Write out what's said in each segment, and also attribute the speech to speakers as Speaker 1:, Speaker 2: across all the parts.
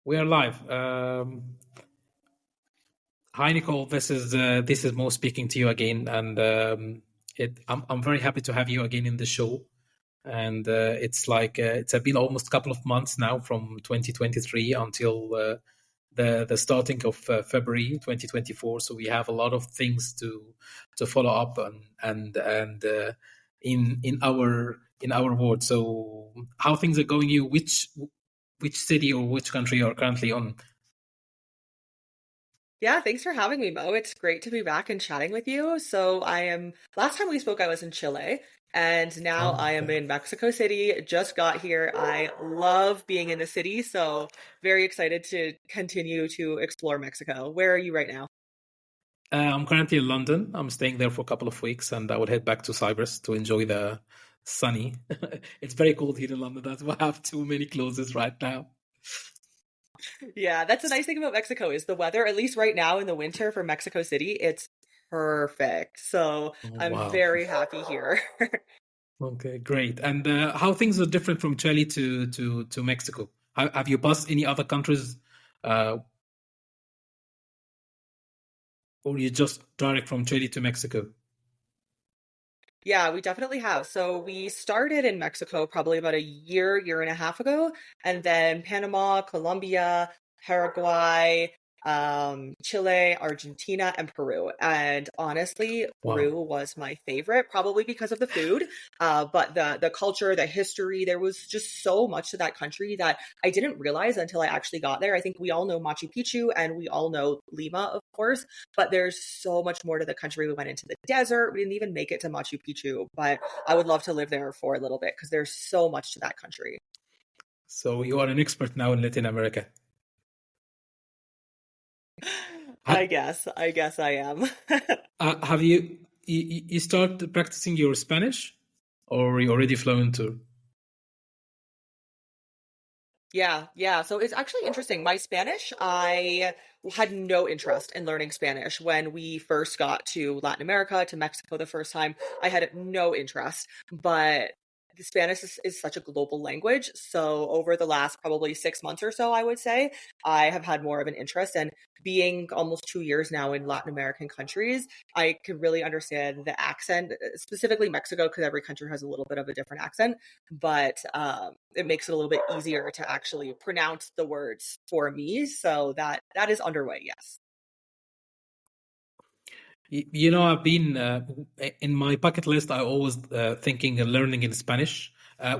Speaker 1: We are live. Hi, Nicole. This is Mo speaking to you again, and I'm very happy to have you again in the show. And it's been almost a couple of months now from 2023 until the starting of February 2024. So we have a lot of things to follow up and in our ward. So how things are going? You which city or which country you are currently on?
Speaker 2: Yeah, thanks for having me, Mo. It's great to be back and chatting with you. Last time we spoke, I was in Chile, and now
Speaker 1: Oh,
Speaker 2: I am
Speaker 1: okay.
Speaker 2: in Mexico City. Just got here. I love being in the city, so very excited to continue to explore Mexico. Where are you right now?
Speaker 1: I'm currently in London. I'm staying there for a couple of weeks, and I will head back to Cyprus to enjoy the sunny. It's very cold here in London. That's why I have too many clothes right now.
Speaker 2: Yeah, that's the nice thing about Mexico is the weather, at least right now in the winter for Mexico City, it's perfect. So
Speaker 1: Oh,
Speaker 2: I'm
Speaker 1: wow.
Speaker 2: very happy here.
Speaker 1: Okay, great. And how things are different from Chile to Mexico? Have you passed any other countries, uh, or you just direct from Chile to Mexico?
Speaker 2: Yeah, we definitely have. So we started in Mexico probably about a year and a half ago, and then Panama, Colombia, Paraguay, Chile, Argentina, and Peru. And honestly,
Speaker 1: Wow.
Speaker 2: Peru was my favorite, probably because of the food, but the culture, the history. There was just so much to that country that I didn't realize until I actually got there. I think we all know Machu Picchu and we all know Lima, of course, but there's so much more to the country. We went into the desert. We didn't even make it to Machu Picchu, but I would love to live there for a little bit because there's so much to that country.
Speaker 1: So you are an expert now in Latin America.
Speaker 2: I
Speaker 1: Ha-
Speaker 2: guess. I guess I am.
Speaker 1: have you start practicing your Spanish, or you already fluent? Or
Speaker 2: Yeah, yeah. So it's actually interesting. My Spanish, I had no interest in learning Spanish when we first got to Latin America, to Mexico the first time. I had no interest, but the Spanish is such a global language. So over the last probably 6 months or so, I would say, I have had more of an interest. And being almost 2 years now in Latin American countries, I could really understand the accent, specifically Mexico, because every country has a little bit of a different accent, but it makes it a little bit easier to actually pronounce the words for me. So that is underway. Yes.
Speaker 1: I've been in my bucket list. I always thinking and learning in Spanish.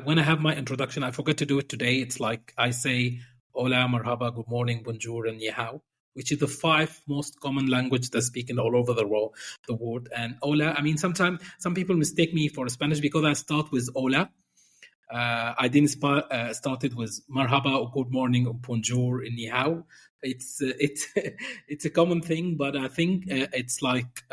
Speaker 1: When I have my introduction, I forgot to do it today. It's like I say "Hola, marhaba, good morning, bonjour, and ni hao," which is the five most common language that's spoken all over the world. And "Hola," I mean, sometimes some people mistake me for Spanish because I start with "Hola." I didn't started with marhaba or good morning or bonjour and ni hao. It's it's a common thing, but I think it's like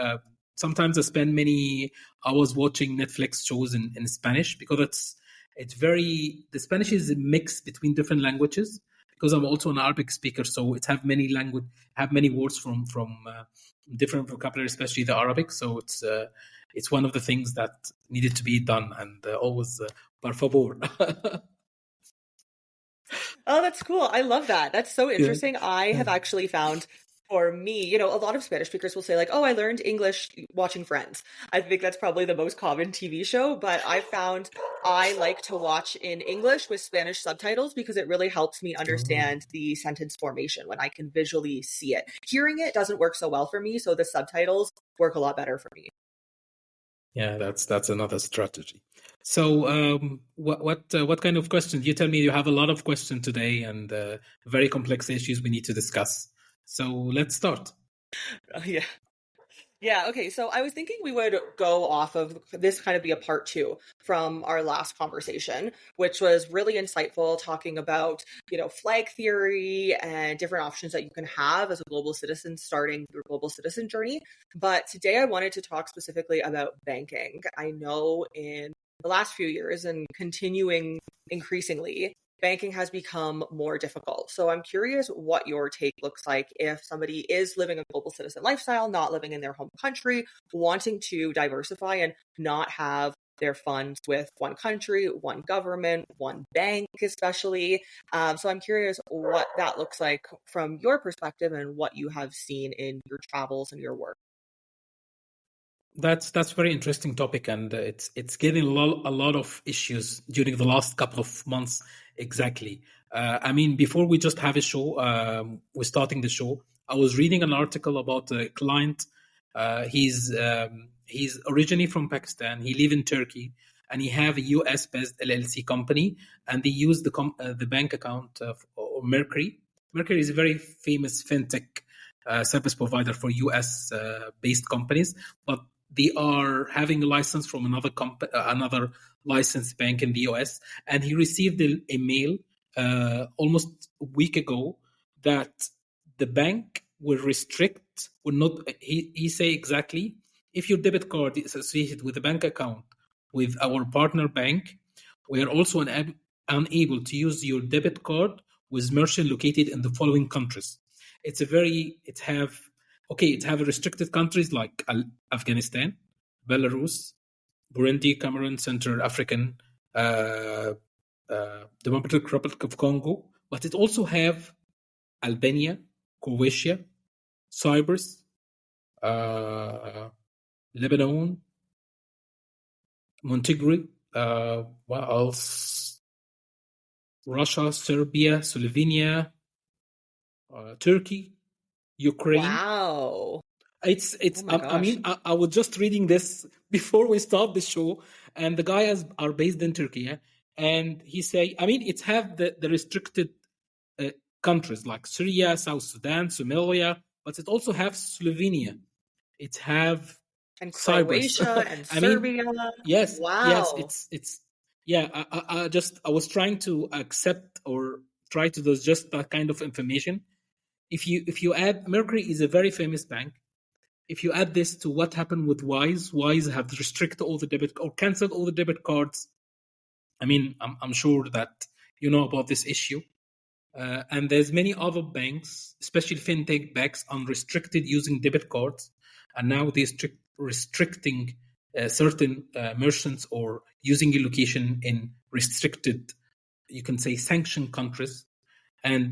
Speaker 1: sometimes I spend many hours watching Netflix shows in Spanish because it's very the Spanish is a mix between different languages because I'm also an Arabic speaker, so it have many words from different vocabulary, especially the Arabic. So it's one of the things that needed to be done and always por favor.
Speaker 2: Oh, that's cool. I love that. That's so
Speaker 1: Yeah.
Speaker 2: interesting. I have actually found for me, a lot of Spanish speakers will say like, "Oh, I learned English watching Friends." I think that's probably the most common TV show, but I found I like to watch in English with Spanish subtitles because it really helps me
Speaker 1: Oh,
Speaker 2: understand the sentence formation when I can visually see it. Hearing it doesn't work so well for me, so the subtitles work a lot better for me.
Speaker 1: yeah, that's another strategy. So, what kind of questions? You tell me you have a lot of questions today and very complex issues we need to discuss. So let's start.
Speaker 2: Yeah. Yeah, okay. So I was thinking we would go off of this kind of be a part two from our last conversation, which was really insightful talking about, flag theory and different options that you can have as a global citizen starting your global citizen journey. But today I wanted to talk specifically about banking. I know in the last few years and continuing increasingly, banking has become more difficult. So I'm curious what your take looks like if somebody is living a global citizen lifestyle, not living in their home country, wanting to diversify and not have their funds with one country, one government, one bank, especially. So I'm curious what that looks like from your perspective and what you have seen in your travels and your work.
Speaker 1: That's very interesting topic, and it's getting a lot of issues during the last couple of months. Exactly. I mean, before we just have a show, we're starting the show. I was reading an article about a client. He's originally from Pakistan. He live in Turkey, and he have a US based LLC company, and they use the bank account of Mercury. Mercury is a very famous fintech service provider for US based companies, but they are having a license from another licensed bank in the US, and he received a mail almost a week ago that the bank will not. He say exactly, if your debit card is associated with a bank account with our partner bank, we are also unable to use your debit card with merchant located in the following countries. It have restricted countries like Afghanistan, Belarus, Burundi, Cameroon, Central African, Democratic Republic of Congo, but it also have Albania, Croatia, Cyprus, Lebanon, Montenegro, what else? Russia, Serbia, Slovenia, Turkey, Ukraine.
Speaker 2: Wow.
Speaker 1: It's
Speaker 2: Oh my
Speaker 1: I
Speaker 2: gosh.
Speaker 1: mean, I was just reading this before we start the show, and the guys are based in Turkey, yeah? And he say, I mean, it's have the restricted uh, countries like Syria, South Sudan, Somalia, but it also have Slovenia. It have
Speaker 2: And
Speaker 1: Cyprus.
Speaker 2: Croatia and
Speaker 1: I mean,
Speaker 2: Serbia.
Speaker 1: yes,
Speaker 2: Wow.
Speaker 1: it's yeah. I was trying to accept or try to digest that kind of information. If you add, Mercury is a very famous bank. If you add this to what happened with Wise have restricted all the debit or canceled all the debit cards. I mean, I'm sure that you know about this issue. And there's many other banks, especially fintech banks, unrestricted using debit cards, and now they're restricting certain merchants or using your location in restricted, you can say, sanctioned countries. And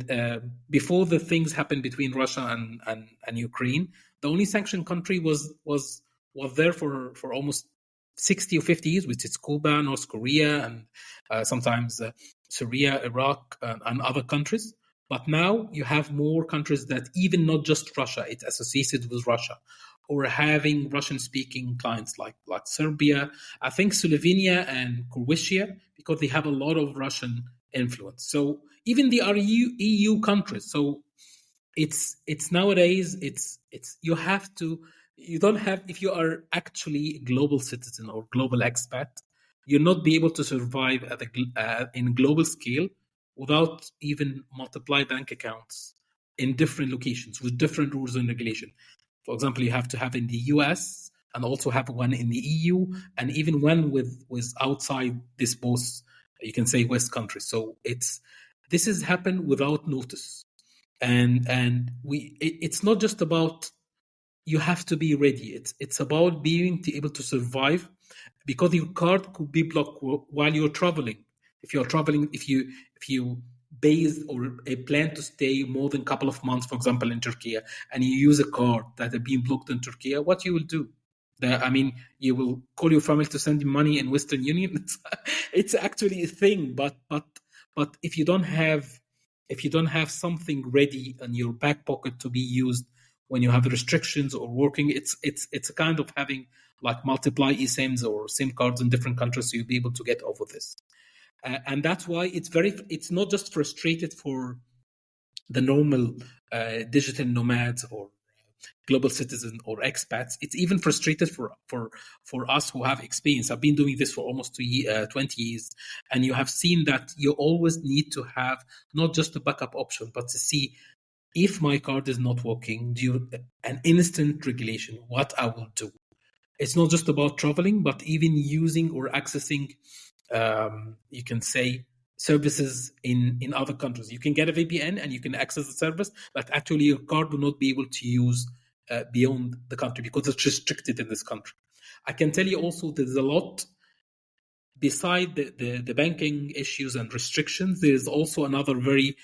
Speaker 1: before the things happened between Russia and Ukraine, the only sanctioned country was there for almost 60 or 50 years, which is Cuba, North Korea, and sometimes Syria, Iraq, and other countries. But now you have more countries that even not just Russia, it's associated with Russia, or having Russian-speaking clients like Serbia, I think Slovenia and Croatia, because they have a lot of Russian influence. So even the EU countries. So it's nowadays it's you don't have, if you are actually a global citizen or global expat, you'll not be able to survive in global scale without even multiply bank accounts in different locations with different rules and regulation. For example, you have to have in the US and also have one in the EU, and even one with outside this both, you can say, West countries. So this has happened without notice, and it's not just about you have to be ready. It's about being able to survive, because your card could be blocked while you're traveling. If you're traveling, if you base or a plan to stay more than a couple of months, for example, in Turkey, and you use a card that has been blocked in Turkey, what you will do? I mean, you will call your family to send you money in Western Union. It's actually a thing, but if you don't have something ready in your back pocket to be used when you have restrictions or working, it's a kind of having like multiply eSIMs or SIM cards in different countries, so you'll be able to get over this. And that's why it's not just frustrated for the normal digital nomads or global citizen or expats. It's even frustrated for us who have experience. I've been doing this for almost 20 years, and you have seen that you always need to have not just a backup option, but to see if my card is not working, an instant regulation, what I will do. It's not just about traveling, but even using or accessing, you can say, services in other countries. You can get a VPN and you can access the service, but actually your card will not be able to use beyond the country because it's restricted in this country. I can tell you also there's a lot beside the banking issues and restrictions. There is also another very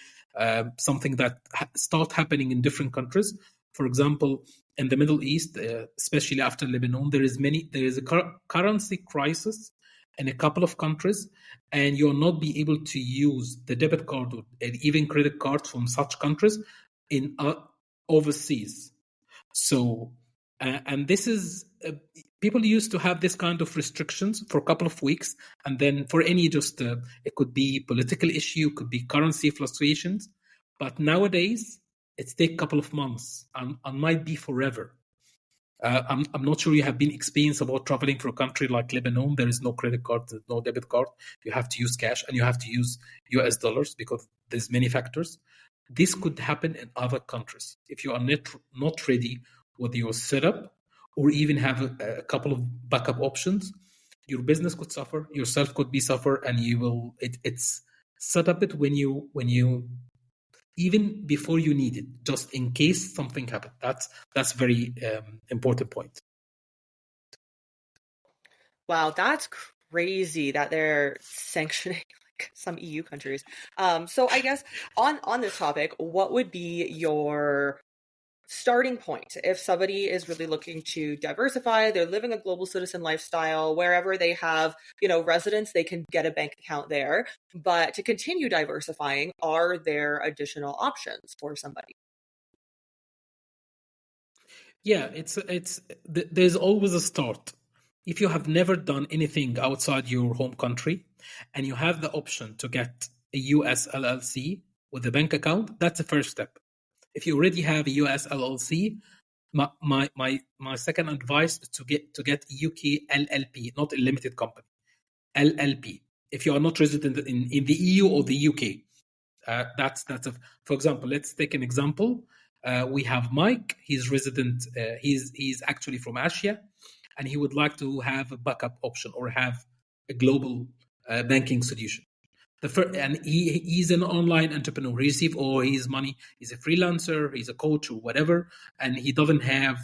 Speaker 1: something that start happening in different countries. For example, in the Middle East, especially after Lebanon, there is a currency crisis in a couple of countries, and you'll not be able to use the debit card and even credit cards from such countries in overseas. So, and this is people used to have this kind of restrictions for a couple of weeks, and then for any it could be political issue, could be currency fluctuations, but nowadays it's take a couple of months and might be forever. I'm not sure you have been experienced about traveling for a country like Lebanon. There is no credit card, there's no debit card. You have to use cash and you have to use US dollars because there's many factors. This could happen in other countries. If you are not ready with your setup or even have a couple of backup options, your business could suffer, yourself could be suffer, and you will. It's set up it when you even before you need it, just in case something happened. That's very important point.
Speaker 2: Wow, that's crazy that they're sanctioning like some EU countries. So I guess on this topic, what would be your starting point if somebody is really looking to diversify? They're living a global citizen lifestyle. Wherever they have residence, they can get a bank account there. But to continue diversifying, are there additional options for somebody?
Speaker 1: Yeah, there's always a start. If you have never done anything outside your home country and you have the option to get a US LLC with a bank account, that's the first step. If you already have a US LLC, my second advice is to get UK LLP, not a limited company, LLP. If you are not resident in the EU or the UK, for example. Let's take an example. We have Mike. He's resident. He's actually from Asia, and he would like to have a backup option or have a global banking solution. And he's an online entrepreneur. He receives all his money. He's a freelancer. He's a coach or whatever, and he doesn't have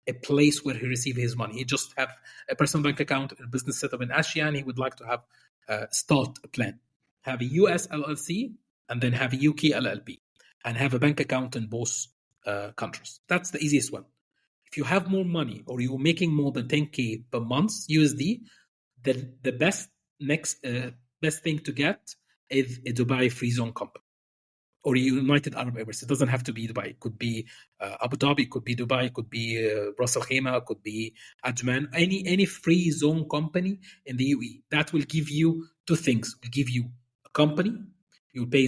Speaker 1: a place where he receives his money. He just have a personal bank account, a business setup in Asia, and he would like to have start a plan. Have a US LLC and then have a UK LLP and have a bank account in both countries. That's the easiest one. If you have more money or you're making more than 10K per month USD, then the best thing to get is a Dubai free zone company or United Arab Emirates. It doesn't have to be Dubai. It could be Abu Dhabi, it could be Dubai, it could be Ras Al Khaimah, it could be Ajman. Any free zone company in the UAE. That will give you two things. It will give you a company. You'll pay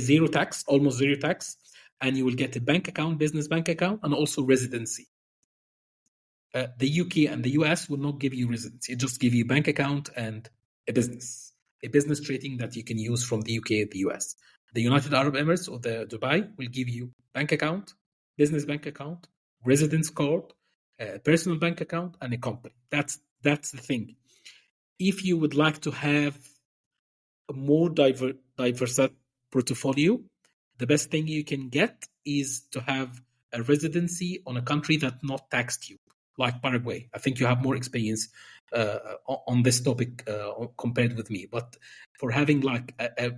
Speaker 1: almost zero tax, and you will get a bank account, business bank account, and also residency. The UK and the US will not give you residency. It just give you bank account and a business trading that you can use from the UK and the US. The United Arab Emirates or the Dubai will give you bank account, business bank account, residence card, personal bank account, and a company. That's the thing. If you would like to have a more diverse portfolio, the best thing you can get is to have a residency on a country that not taxed you, like Paraguay. I think you have more experience on this topic compared with me. But for having like a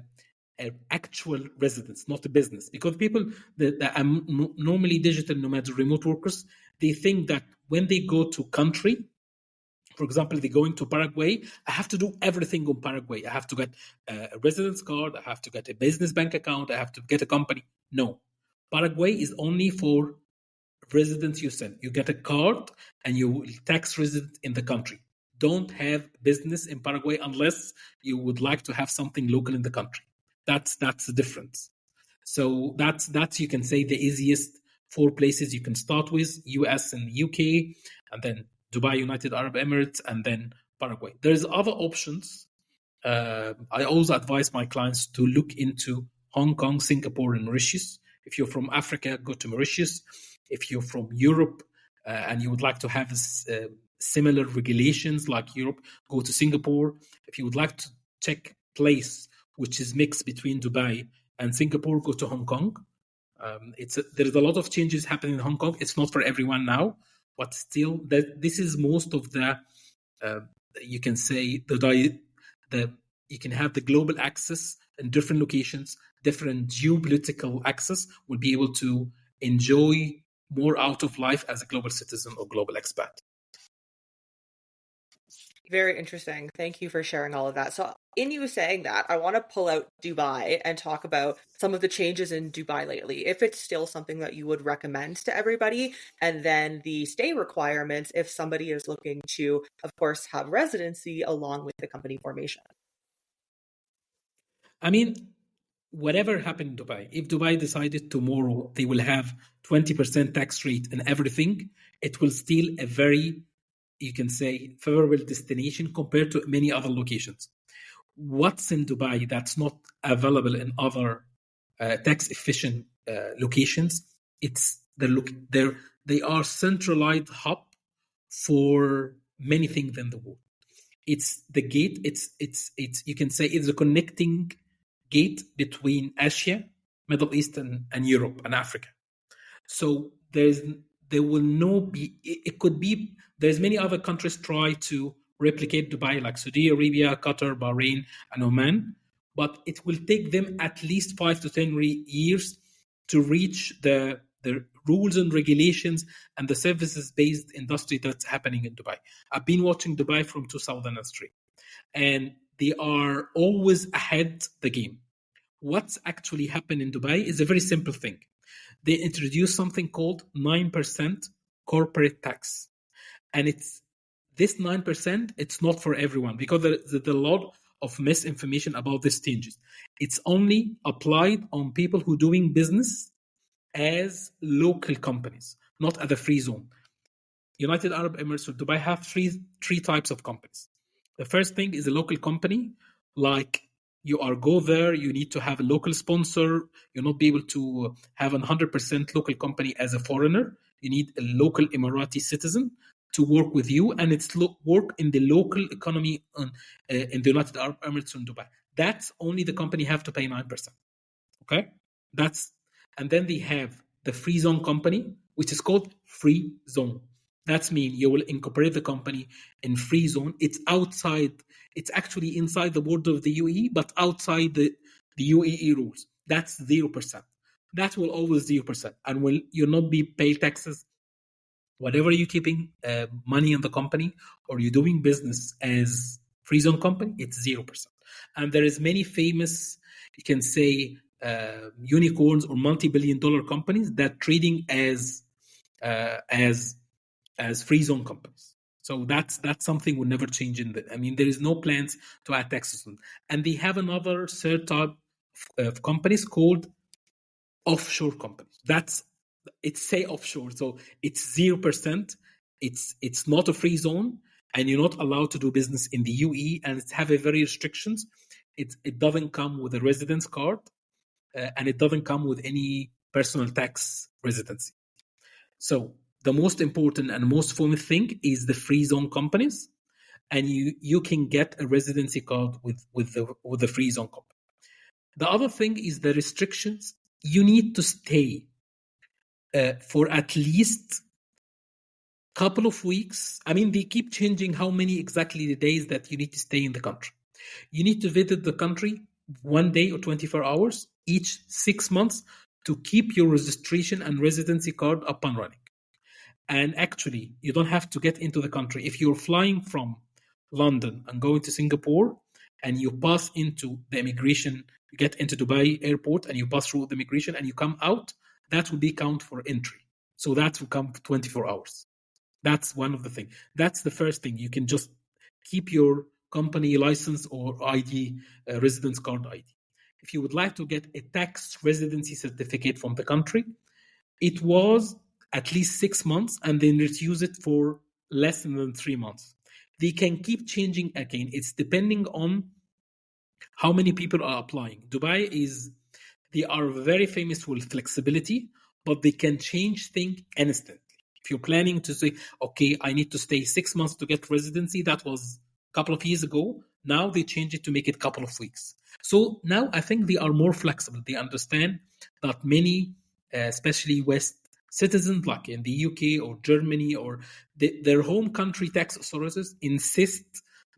Speaker 1: actual residence, not a business, because people that are normally digital nomads, remote workers, they think that when they go to country, for example, if they go into Paraguay, I have to do everything on Paraguay. I have to get a residence card. I have to get a business bank account. I have to get a company. No, Paraguay is only for residents you send. You get a card and you will tax resident in the country. Don't have business in Paraguay unless you would like to have something local in the country. That's the difference. So that's you can say the easiest 4 places you can start with: US and UK, and then Dubai, United Arab Emirates, and then Paraguay. There's other options. I always advise my clients to look into Hong Kong, Singapore, and Mauritius. If you're from Africa, go to Mauritius. If you're from Europe and you would like to have similar regulations like Europe, go to Singapore. If you would like to check place which is mixed between Dubai and Singapore, go to Hong Kong. There's a lot of changes happening in Hong Kong. It's not for everyone now, but still, this is most of the. You can say you can have the global access in different locations, different geopolitical access. Will be able to enjoy more out of life as a global citizen or global expat.
Speaker 2: Very interesting. Thank you for sharing all of that. So in you saying that, I want to pull out Dubai and talk about some of the changes in Dubai lately, if it's still something that you would recommend to everybody, and then the stay requirements if somebody is looking to, of course, have residency along with the company formation.
Speaker 1: I mean, whatever happened in Dubai, if Dubai decided tomorrow they will have 20% tax rate and everything, it will still a very, you can say, favorable destination compared to many other locations. What's in Dubai that's not available in other tax efficient locations? It's they are centralized hub for many things in the world. It's the gate. It's you can say it's a connecting gate between Asia, Middle East, and Europe and Africa. So there will no be. It could be. There's many other countries try to replicate Dubai, like Saudi Arabia, Qatar, Bahrain, and Oman, but it will take them at least 5 to 10 years to reach the rules and regulations and the services-based industry that's happening in Dubai. I've been watching Dubai from 2003, and they are always ahead the game. What's actually happened in Dubai is a very simple thing. They introduced something called 9% corporate tax. And this 9%, it's not for everyone because there's a lot of misinformation about these changes. It's only applied on people who are doing business as local companies, not at the free zone. United Arab Emirates or Dubai have three types of companies. The first thing is a local company, like you go there, you need to have a local sponsor. You'll not be able to have a 100% local company as a foreigner. You need a local Emirati citizen to work with you, and it's work in the local economy in the United Arab Emirates and Dubai. That's only the company have to pay 9%. Okay, and then they have the free zone company, which is called free zone. That means you will incorporate the company in free zone. It's outside. It's actually inside the border of the UAE, but outside the UAE rules. That's 0%. That will always 0%, and you'll not be pay taxes. Whatever you're keeping money in the company or you're doing business as free zone company, it's 0%. And there is many famous, you can say, unicorns or multi-billion-dollar companies that trading as free zone companies. So that's something will never change there is no plans to add taxes on. And they have another third type of companies called offshore companies. It's say offshore, so it's 0%. It's not a free zone, and you're not allowed to do business in the UAE, and it have a very restrictions. It doesn't come with a residence card, and it doesn't come with any personal tax residency. So the most important and most common thing is the free zone companies, and you can get a residency card with the free zone company. The other thing is the restrictions. You need to stay for at least couple of weeks. They keep changing how many exactly the days that you need to stay in the country. You need to visit the country 1 day or 24 hours each 6 months to keep your registration and residency card up and running. And actually, you don't have to get into the country. If you're flying from London and going to Singapore and you pass into the immigration, you get into Dubai airport and you pass through the immigration and you come out, that will be count for entry. So that will come 24 hours. That's one of the things. That's the first thing. You can just keep your company license or ID, residence card ID. If you would like to get a tax residency certificate from the country, it was at least 6 months, and then use it for less than 3 months. They can keep changing again. It's depending on how many people are applying. Dubai they are very famous with flexibility, but they can change things instantly. If you're planning to say, okay, I need to stay 6 months to get residency, that was a couple of years ago. Now they change it to make it a couple of weeks. So now I think they are more flexible. They understand that many, especially West citizens, like in the UK or Germany or their home country tax authorities, insist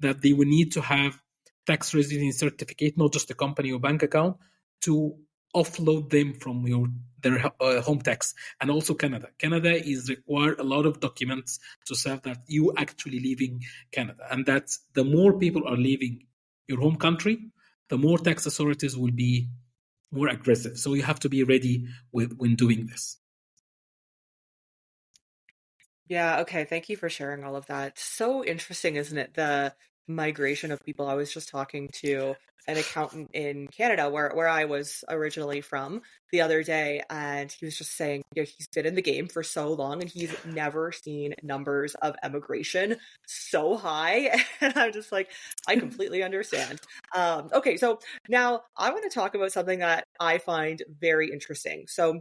Speaker 1: that they will need to have tax residency certificate, not just a company or bank account, to offload them from their home tax. And also Canada. Canada is require a lot of documents to say that you actually leaving Canada. And that's the more people are leaving your home country, the more tax authorities will be more aggressive. So you have to be ready when doing this.
Speaker 2: Yeah, okay. Thank you for sharing all of that. So interesting, isn't it? The migration of people. I was just talking to an accountant in Canada where I was originally from the other day, and he was just saying, he's been in the game for so long and he's never seen numbers of emigration so high. And I'm just like, I completely understand. Okay, so now I want to talk about something that I find very interesting. So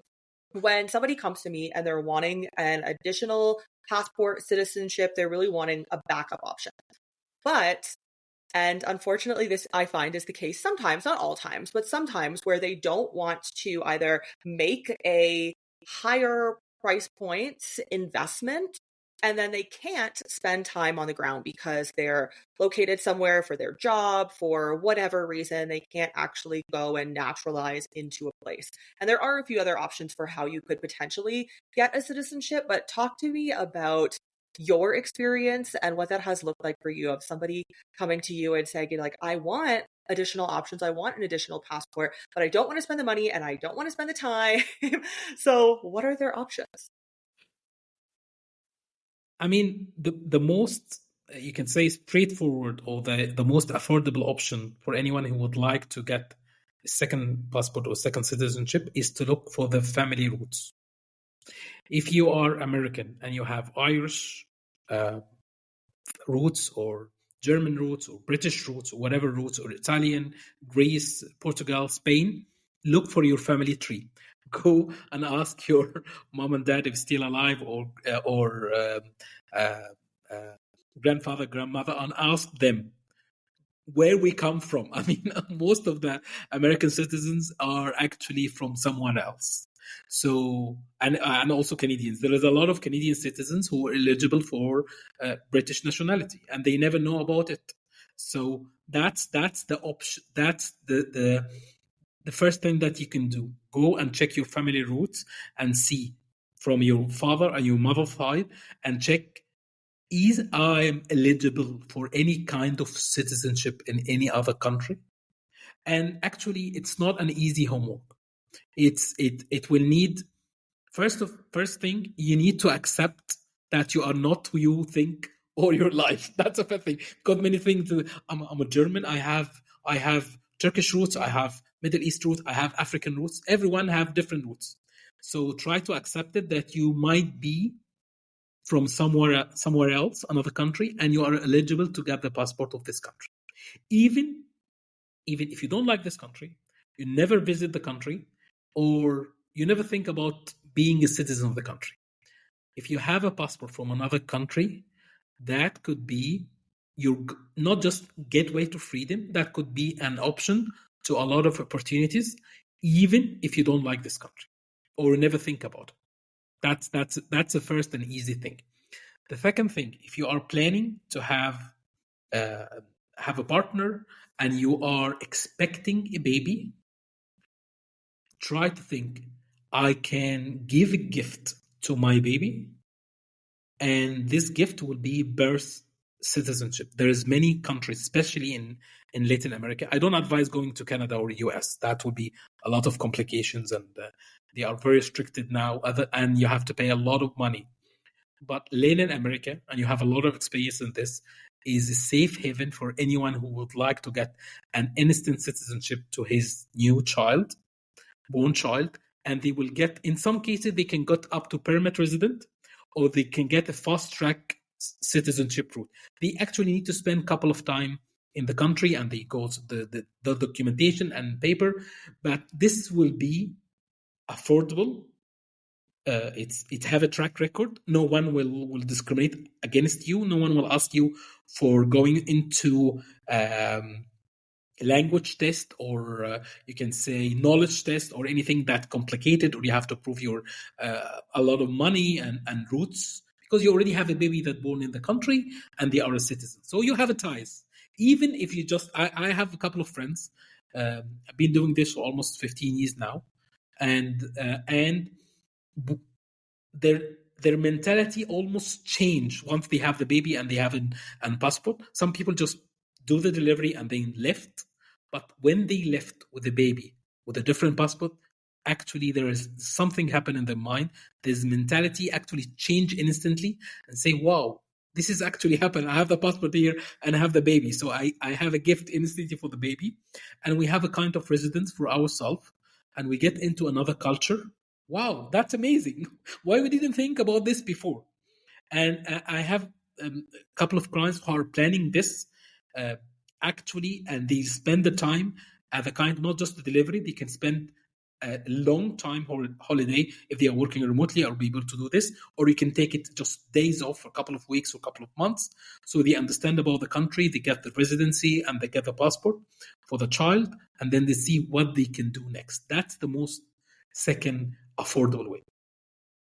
Speaker 2: when somebody comes to me and they're wanting an additional passport, citizenship, they're really wanting a backup option. And unfortunately, this I find is the case sometimes, not all times, but sometimes where they don't want to either make a higher price point investment and then they can't spend time on the ground because they're located somewhere for their job, for whatever reason, they can't actually go and naturalize into a place. And there are a few other options for how you could potentially get a citizenship, but talk to me about your experience and what that has looked like for you of somebody coming to you and saying, like, I want additional options. I want an additional passport, but I don't want to spend the money and I don't want to spend the time. So what are their options?
Speaker 1: I mean, the most, you can say, straightforward or the most affordable option for anyone who would like to get a second passport or second citizenship is to look for the family roots. If you are American and you have Irish roots or German roots or British roots or whatever roots, or Italian, Greece, Portugal, Spain, look for your family tree. Go and ask your mom and dad if still alive, or grandfather, grandmother, and ask them where we come from. I mean, most of the American citizens are actually from someone else. So, and also Canadians. There is a lot of Canadian citizens who are eligible for British nationality, and they never know about it. So that's the option. That's the first thing that you can do. Go and check your family roots and see from your father and your mother's side, and check, is I am eligible for any kind of citizenship in any other country? And actually, it's not an easy homework. It will need, first thing, you need to accept that you are not who you think all your life. That's the first thing. Got many things. I'm a German. I have Turkish roots. I have Middle East roots. I have African roots. Everyone have different roots. So try to accept it that you might be from somewhere else, another country, and you are eligible to get the passport of this country. Even if you don't like this country, you never visit the country, or you never think about being a citizen of the country. If you have a passport from another country, that could be your not just gateway to freedom, that could be an option to a lot of opportunities, even if you don't like this country or never think about it. That's the first and easy thing. The second thing, if you are planning to have a partner and you are expecting a baby, try to think, I can give a gift to my baby, and this gift will be birth citizenship. There is many countries, especially in Latin America. I don't advise going to Canada or US. That would be a lot of complications, and they are very restricted now, and you have to pay a lot of money. But Latin America, and you have a lot of experience in this, is a safe haven for anyone who would like to get an instant citizenship to his new child, born child, and they will get, in some cases, they can get up to permanent resident, or they can get a fast-track citizenship route. They actually need to spend a couple of time in the country, and they go to the documentation and paper, but this will be affordable. It have a track record. No one will discriminate against you. No one will ask you for going into language test, or you can say knowledge test, or anything that complicated, or you have to prove your a lot of money and roots, because you already have a baby that born in the country and they are a citizen. So you have a ties. Even if you just, I have a couple of friends. I've been doing this for almost 15 years now, and their mentality almost change once they have the baby and they have an passport. Some people just do the delivery and then left. But when they left with the baby with a different passport, actually there is something happen in their mind. This mentality actually change instantly and say, wow, this is actually happened. I have the passport here and I have the baby. So I have a gift instantly for the baby. And we have a kind of residence for ourselves. And we get into another culture. Wow, that's amazing. Why we didn't think about this before? And I have a couple of clients who are planning this actually, and they spend the time at the kind, not just the delivery, they can spend a long time holiday if they are working remotely, or be able to do this, or you can take it just days off for a couple of weeks or a couple of months. So they understand about the country, they get the residency and they get the passport for the child, and then they see what they can do next. That's the most second affordable way.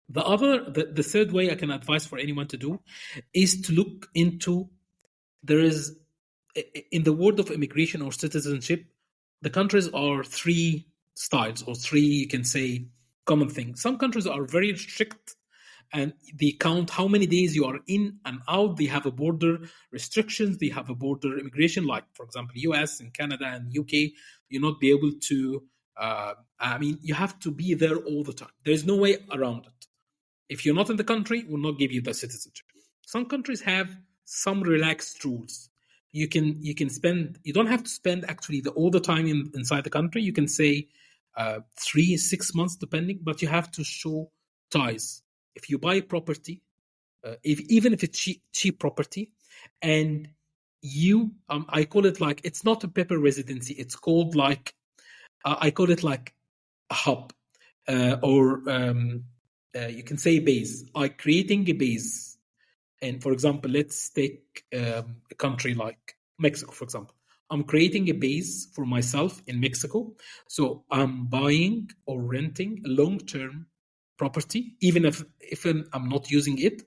Speaker 1: The third way I can advise for anyone to do is to look into, there is, in the world of immigration or citizenship, the countries are three styles, or three, you can say, common things. Some countries are very strict and they count how many days you are in and out. They have a border restrictions, they have a border immigration, like for example US and Canada and UK. You'll not be able to you have to be there all the time. There's no way around it. If you're not in the country, will not give you the citizenship. Some countries have some relaxed rules. You don't have to spend actually all the time inside the country. You can say 3-6 months depending, but you have to show ties. If you buy property, even if it's cheap property, and you, I call it like, it's not a paper residency. It's called like, I call it like a hub, or you can say base, like creating a base. And for example, let's take a country like Mexico, for example. I'm creating a base for myself in Mexico. So I'm buying or renting a long-term property, even if I'm not using it.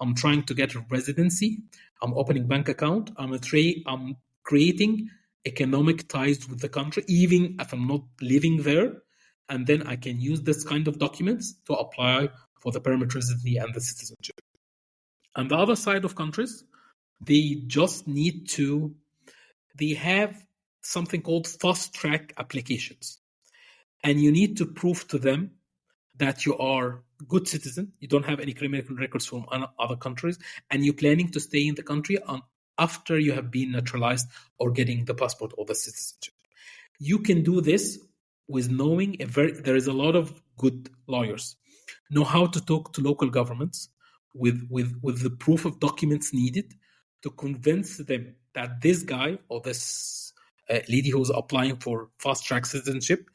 Speaker 1: I'm trying to get a residency. I'm opening bank account. I'm creating economic ties with the country, even if I'm not living there. And then I can use this kind of documents to apply for the permanent residency and the citizenship. And the other side of countries, they just need to, they have something called fast track applications. And you need to prove to them that you are a good citizen, you don't have any criminal records from other countries, and you're planning to stay in the country after you have been naturalized or getting the passport or the citizenship. You can do this with knowing there is a lot of good lawyers know how to talk to local governments with the proof of documents needed to convince them that this guy or this lady who's applying for fast track citizenship,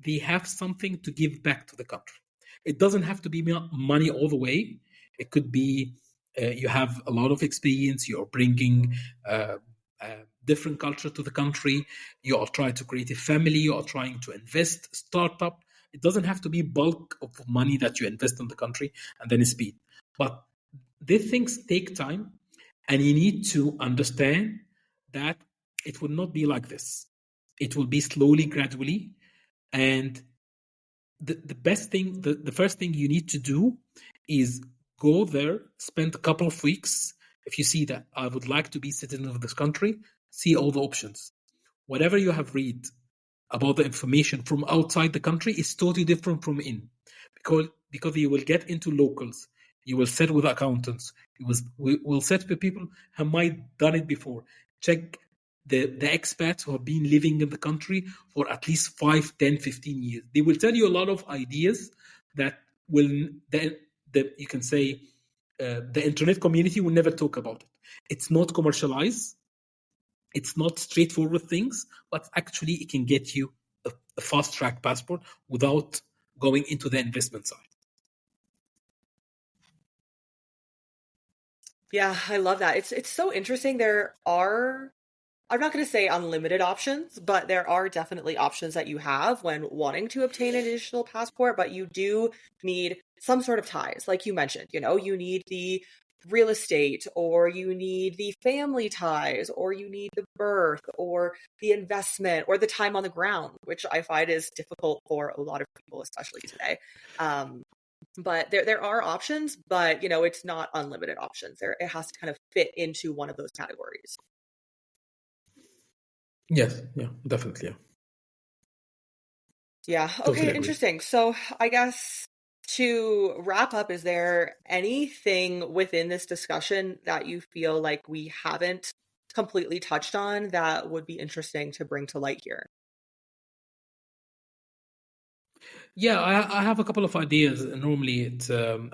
Speaker 1: they have something to give back to the country. It doesn't have to be money all the way. It could be you have a lot of experience, you're bringing different culture to the country, you are trying to create a family, you are trying to invest, startup. It doesn't have to be bulk of money that you invest in the country and then speed. But these things take time, and you need to understand that it will not be like this. It will be slowly, gradually. And the best thing, the first thing you need to do is go there, spend a couple of weeks. If you see that I would like to be citizen of this country, see all the options. Whatever you have read about the information from outside the country is totally different from in, because you will get into locals, you will sit with accountants, you will sit with people who might done it before. Check the expats who have been living in the country for at least 5, 10, 15 years. They will tell you a lot of ideas that will you can say the internet community will never talk about it. It's not commercialized. It's not straightforward things, but actually it can get you a fast track passport without going into the investment side.
Speaker 2: Yeah, I love that. It's so interesting. There are, I'm not going to say unlimited options, but there are definitely options that you have when wanting to obtain an additional passport, but you do need some sort of ties. Like you mentioned, you need the real estate, or you need the family ties, or you need the birth, or the investment, or the time on the ground, which I find is difficult for a lot of people, especially today. Um, but there are options, but it's not unlimited options. It has to kind of fit into one of those categories.
Speaker 1: Yes, yeah, definitely, yeah,
Speaker 2: Yeah.
Speaker 1: totally
Speaker 2: Okay,
Speaker 1: agree.
Speaker 2: interesting. So I guess to wrap up, is there anything within this discussion that you feel like we haven't completely touched on that would be interesting to bring to light here?
Speaker 1: Yeah, I have a couple of ideas. Normally,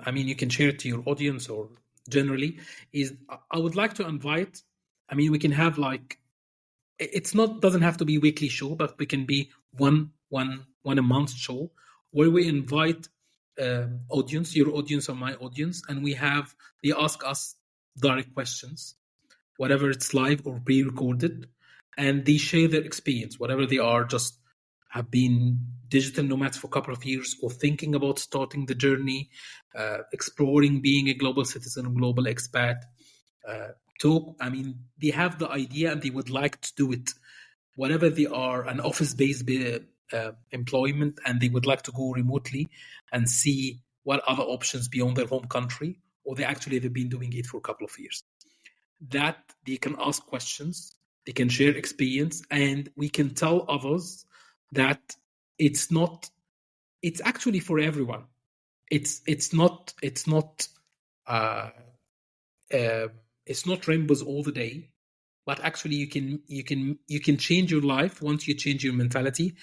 Speaker 1: I mean, you can share it to your audience or generally. I would like to invite. I mean, we can have like it's not doesn't have to be weekly show, but we can be one a month show where we invite audience, your audience or my audience, and they ask us direct questions, whatever it's live or pre-recorded, and they share their experience, whatever they are, just have been digital nomads for a couple of years or thinking about starting the journey, exploring being a global citizen, global expat. Uh, I mean, they have the idea and they would like to do it, whatever they are, an office-based employment, and they would like to go remotely and see what other options beyond their home country, or they've been doing it for a couple of years, that they can ask questions, they can share experience, and we can tell others that it's not, it's actually for everyone. It's not uh, uh, it's not rainbows all the day, but actually you can change your life once you change your mentality.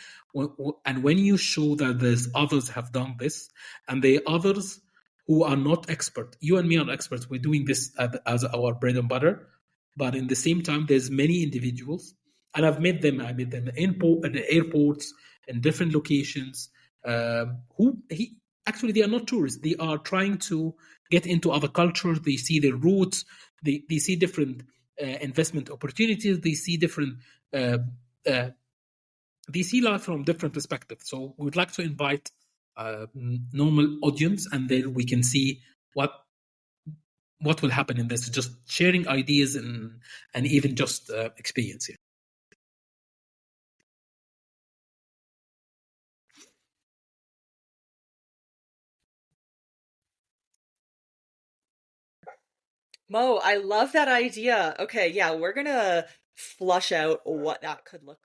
Speaker 1: And when you show that there's others have done this, and the others who are not expert, you and me are experts, we're doing this as our bread and butter, but in the same time there's many individuals, and I met them in the airports, in different locations, who he actually they are not tourists, they are trying to get into other cultures, they see their roots, they see different investment opportunities, they see different uh, uh, they see life from different perspectives. So we would like to invite normal audience, and then we can see what what will happen in this, just sharing ideas and even just experience here.
Speaker 2: Mo, I love that idea. Okay, yeah, we're gonna flush out what that could look like.